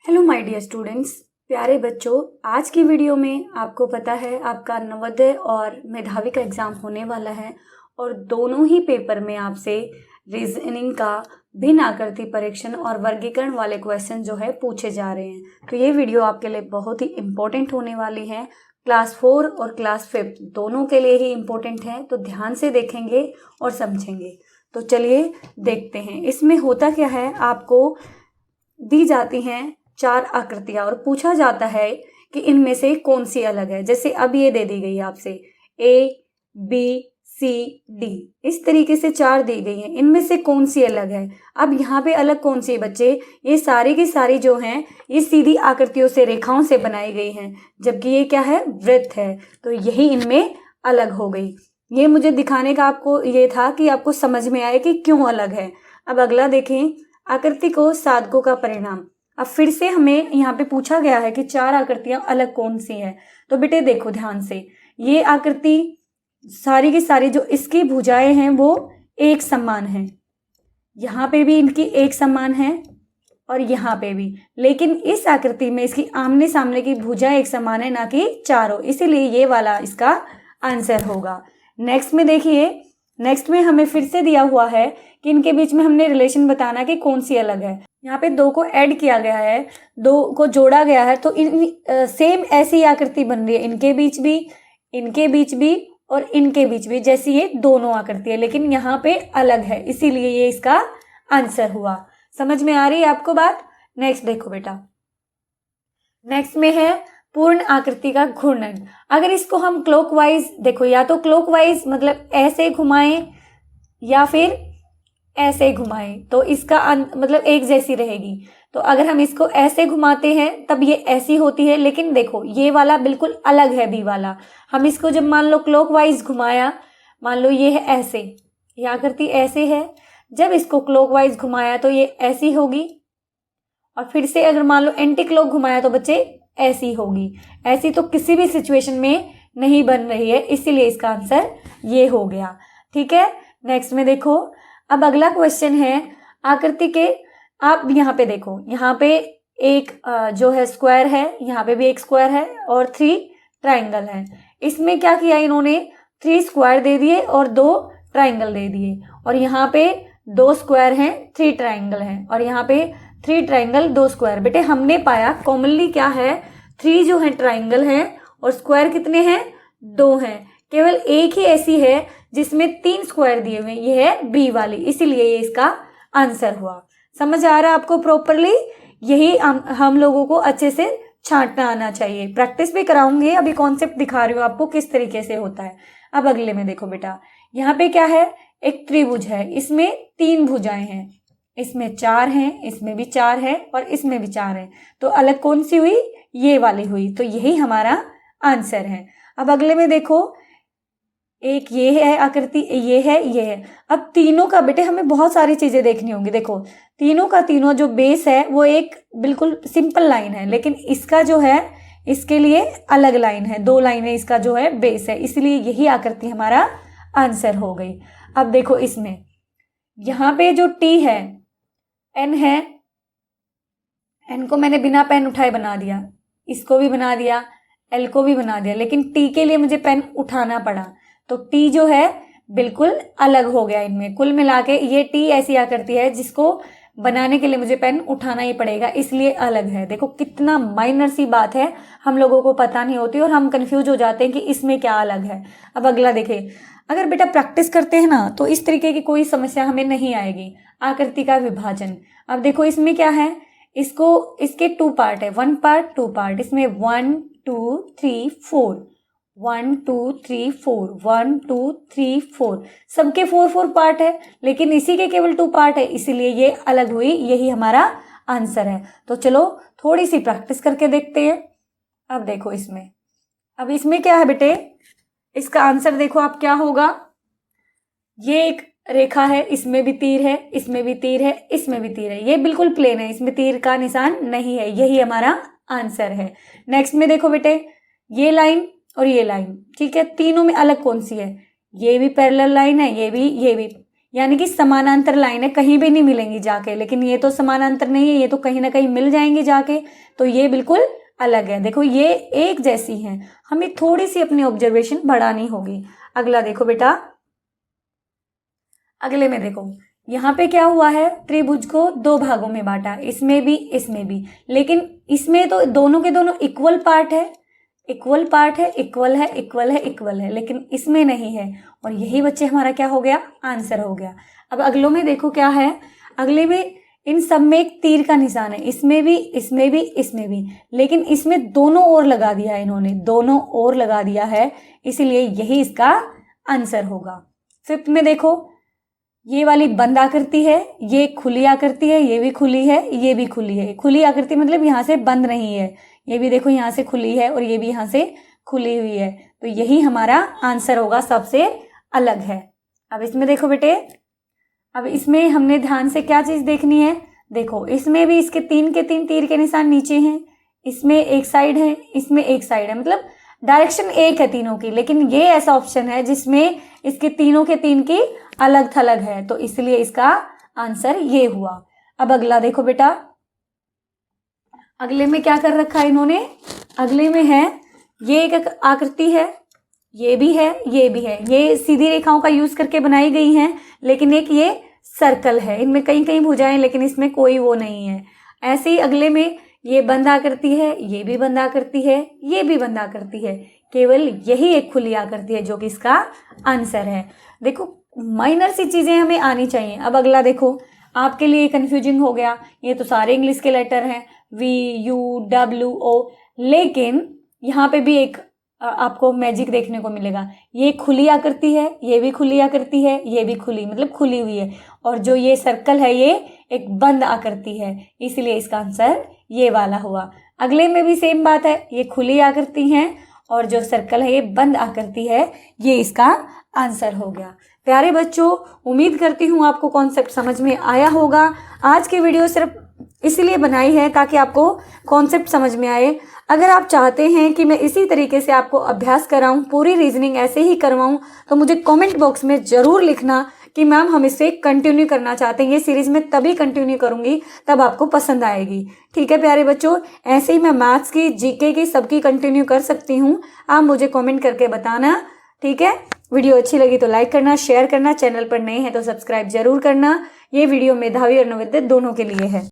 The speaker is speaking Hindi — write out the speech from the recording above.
हेलो माय डियर स्टूडेंट्स, प्यारे बच्चों। आज की वीडियो में आपको पता है आपका नवोदय और मेधावी का एग्ज़ाम होने वाला है और दोनों ही पेपर में आपसे रीजनिंग का भिन्न आकृति परीक्षण और वर्गीकरण वाले क्वेश्चन जो है पूछे जा रहे हैं। तो ये वीडियो आपके लिए बहुत ही इम्पोर्टेंट होने वाली है। क्लास 4 और क्लास 5 दोनों के लिए ही इम्पोर्टेंट है, तो ध्यान से देखेंगे और समझेंगे। तो चलिए देखते हैं इसमें होता क्या है। आपको दी जाती हैं 4 आकृतियां और पूछा जाता है कि इनमें से कौन सी अलग है। जैसे अब ये दे दी गई आपसे ABCD, इस तरीके से 4 दी गई हैं, इनमें से कौन सी अलग है। अब यहाँ पे अलग कौन सी है बच्चे, ये सारी की सारी जो हैं ये सीधी आकृतियों से, रेखाओं से बनाई गई हैं, जबकि ये क्या है, वृत्त है। तो यही इनमें अलग हो गई। ये मुझे दिखाने का आपको ये था कि आपको समझ में आए कि क्यों अलग है। अब अगला देखें, आकृति को साधकों का परिणाम। अब फिर से हमें यहाँ पे पूछा गया है कि 4 आकृतियां अलग कौन सी है। तो बेटे देखो ध्यान से, ये आकृति सारी की सारी जो इसकी भुजाएं हैं वो एक समान है, यहाँ पे भी इनकी एक समान है और यहाँ पे भी, लेकिन इस आकृति में इसकी आमने सामने की भुजाएं एक समान है, ना कि चारों, इसीलिए ये वाला इसका आंसर होगा। नेक्स्ट में देखिए, नेक्स्ट में हमें फिर से दिया हुआ है कि इनके बीच में हमने रिलेशन बताना कि कौन सी अलग है। यहाँ पे 2 को ऐड किया गया है, 2 को जोड़ा गया है, तो सेम ऐसी आकृति बन रही है, इनके बीच भी, इनके बीच भी और इनके बीच भी, जैसी ये दोनों आकृति है, लेकिन यहाँ पे अलग है, इसीलिए ये इसका आंसर हुआ। समझ में आ रही है आपको बात। नेक्स्ट देखो बेटा, नेक्स्ट में है पूर्ण आकृति का घूर्णन। अगर इसको हम क्लॉकवाइज देखो, या तो क्लॉकवाइज मतलब ऐसे घुमाएं या फिर ऐसे घुमाएं, तो इसका मतलब एक जैसी रहेगी। तो अगर हम इसको ऐसे घुमाते हैं तब ये ऐसी होती है, लेकिन देखो ये वाला बिल्कुल अलग है, बी वाला। हम इसको जब मान लो क्लॉकवाइज घुमाया, मान लो ये है ऐसे, ये आकृति ऐसे है, जब इसको क्लॉकवाइज घुमाया तो ये ऐसी होगी, और फिर से अगर मान लो एंटी क्लॉक घुमाया तो बच्चे ऐसी होगी। ऐसी तो किसी भी सिचुएशन में नहीं बन रही है, इसीलिए इसका आंसर ये हो गया। ठीक है, नेक्स्ट में देखो, अब अगला क्वेश्चन है आकृति के, आप यहाँ पे देखो, यहाँ पे एक जो है स्क्वायर है, यहाँ पे भी एक स्क्वायर है और 3 ट्राइंगल है। इसमें क्या किया इन्होंने, 3 स्क्वायर दे दिए और 2 ट्राइंगल दे दिए, और यहाँ पे 2 स्क्वायर हैं, 3 ट्राइंगल हैं, और यहाँ पे 3 ट्राइंगल 2 स्क्वायर। बेटे हमने पाया कॉमनली क्या है, 3 जो है ट्राइंगल हैं और स्क्वायर कितने हैं, 2 हैं। केवल एक ही ऐसी है जिसमें 3 स्क्वायर दिए हुए, ये है बी वाली, इसीलिए ये इसका आंसर हुआ। समझ आ रहा है आपको प्रॉपरली। यही हम लोगों को अच्छे से छांटना आना चाहिए। प्रैक्टिस भी कराऊंगी, अभी कॉन्सेप्ट दिखा रही हूँ आपको किस तरीके से होता है। अब अगले में देखो बेटा, यहाँ पे क्या है, एक त्रिभुज है, इसमें 3 भुजाएं हैं, इसमें 4 हैं, इसमें भी 4 है और इसमें भी 4 है। तो अलग कौन सी हुई, ये वाली हुई, तो यही हमारा आंसर है। अब अगले में देखो, एक ये है आकृति, ये है, ये है। अब तीनों का बेटे हमें बहुत सारी चीजें देखनी होंगी। देखो तीनों का तीनों जो बेस है वो एक बिल्कुल सिंपल लाइन है, लेकिन इसका जो है इसके लिए अलग लाइन है, 2 लाइनें इसका जो है बेस है, इसलिए यही आकृति हमारा आंसर हो गई। अब देखो इसमें यहाँ पे जो टी है, एन है, एन को मैंने बिना पेन उठाए बना दिया, इसको भी बना दिया, एल को भी बना दिया, लेकिन टी के लिए मुझे पेन उठाना पड़ा, तो टी जो है बिल्कुल अलग हो गया इनमें। कुल मिला के ये टी ऐसी आकृति है जिसको बनाने के लिए मुझे पेन उठाना ही पड़ेगा, इसलिए अलग है। देखो कितना माइनर सी बात है, हम लोगों को पता नहीं होती और हम कंफ्यूज हो जाते हैं कि इसमें क्या अलग है। अब अगला देखें, अगर बेटा प्रैक्टिस करते हैं ना तो इस तरीके की कोई समस्या हमें नहीं आएगी। आकृति का विभाजन, अब देखो इसमें क्या है, इसको इसके 2 पार्ट है, 1 पार्ट 2 पार्ट, इसमें 1 2 3 4, 1 2 3 4, 1 2 3 4, सबके 4 पार्ट है, लेकिन इसी के केवल 2 पार्ट है, इसीलिए ये अलग हुई, यही हमारा आंसर है। तो चलो थोड़ी सी प्रैक्टिस करके देखते हैं। अब देखो इसमें, अब इसमें क्या है बेटे, इसका आंसर देखो आप क्या होगा। ये एक रेखा है, इसमें भी तीर है, इसमें भी तीर है, इसमें भी तीर है, ये बिल्कुल प्लेन है, इसमें तीर का निशान नहीं है, यही हमारा आंसर है। नेक्स्ट में देखो बेटे, ये लाइन और ये लाइन, ठीक है, तीनों में अलग कौन सी है, ये भी पैरेलल लाइन है, ये भी, यानी कि समानांतर लाइनें कहीं भी नहीं मिलेंगी जाके, लेकिन ये तो समानांतर नहीं है, ये तो कहीं ना कहीं मिल जाएंगी जाके, तो ये बिल्कुल अलग है। देखो ये एक जैसी हैं, हमें थोड़ी सी अपनी ऑब्जर्वेशन बढ़ानी होगी। अगला देखो बेटा, अगले में देखो यहाँ पे क्या हुआ है, त्रिभुज को दो भागों में बांटा, इसमें भी इसमें भी, लेकिन इसमें तो दोनों के दोनों इक्वल पार्ट है, इक्वल पार्ट है, इक्वल है, इक्वल है, इक्वल है, लेकिन इसमें नहीं है। और यही बच्चे हमारा क्या हो गया, आंसर हो गया। अब अगलों में देखो क्या है, अगले में इन सब में एक तीर का निशान है, इसमें भी, इसमें भी, इसमें भी, लेकिन इसमें दोनों ओर लगा दिया है, इन्होंने दोनों ओर लगा दिया है, इसीलिए यही इसका आंसर होगा। फिफ्थ में देखो, ये वाली बंद आकृति है, ये खुली आकृति है, ये भी खुली है, ये भी खुली है। खुली आकृति मतलब यहाँ से बंद नहीं है, ये भी देखो यहाँ से खुली है और ये भी यहाँ से खुली हुई है, तो यही हमारा आंसर होगा, सबसे अलग है। अब इसमें देखो बेटे, अब इसमें हमने ध्यान से क्या चीज देखनी है, देखो इसमें भी इसके तीन के तीन तीर के निशान नीचे हैं, इसमें एक साइड है, इसमें एक साइड है, मतलब डायरेक्शन एक है तीनों की, लेकिन ये ऐसा ऑप्शन है जिसमें इसके तीनों के तीन की अलग थलग है, तो इसलिए इसका आंसर ये हुआ। अब अगला देखो बेटा, अगले में क्या कर रखा है इन्होंने, अगले में है ये एक आकृति है, ये भी है, ये भी है, ये सीधी रेखाओं का यूज करके बनाई गई हैं, लेकिन एक ये सर्कल है, इनमें कहीं कहीं भुजाएं, लेकिन इसमें कोई वो नहीं है। ऐसे ही अगले में ये बंद आकृति है, ये भी बंद आकृति है, ये भी बंद आकृति है, केवल यही एक खुली आकृति है जो कि इसका आंसर है। देखो माइनर सी चीजें हमें आनी चाहिए। अब अगला देखो, आपके लिए कंफ्यूजिंग हो गया, ये तो सारे इंग्लिश के लेटर हैं, VUWO, लेकिन यहाँ पे भी एक आपको मैजिक देखने को मिलेगा, ये खुली आकृति है, ये भी खुली आकृति है, ये भी खुली मतलब खुली हुई है, और जो ये सर्कल है ये एक बंद आकृति है, इसलिए इसका आंसर ये वाला हुआ। अगले में भी सेम बात है, ये खुली आकृति है और जो सर्कल है ये बंद आकृति है, ये इसका आंसर हो गया। प्यारे बच्चों, उम्मीद करती हूँ आपको कॉन्सेप्ट समझ में आया होगा। आज की वीडियो सिर्फ इसलिए बनाई है ताकि आपको कॉन्सेप्ट समझ में आए। अगर आप चाहते हैं कि मैं इसी तरीके से आपको अभ्यास कराऊं, पूरी रीजनिंग ऐसे ही करवाऊं, तो मुझे कमेंट बॉक्स में जरूर लिखना कि मैम हम इसे कंटिन्यू करना चाहते हैं। ये सीरीज में तभी कंटिन्यू करूंगी तब आपको पसंद आएगी। ठीक है प्यारे बच्चों, ऐसे ही मैं मैथ्स की, जीके की, सबकी कंटिन्यू कर सकती हूँ, आप मुझे कमेंट करके बताना। ठीक है, वीडियो अच्छी लगी तो लाइक करना, शेयर करना, चैनल पर नए हैं तो सब्सक्राइब जरूर करना। ये वीडियो मेधावी और नवोदय दोनों के लिए है।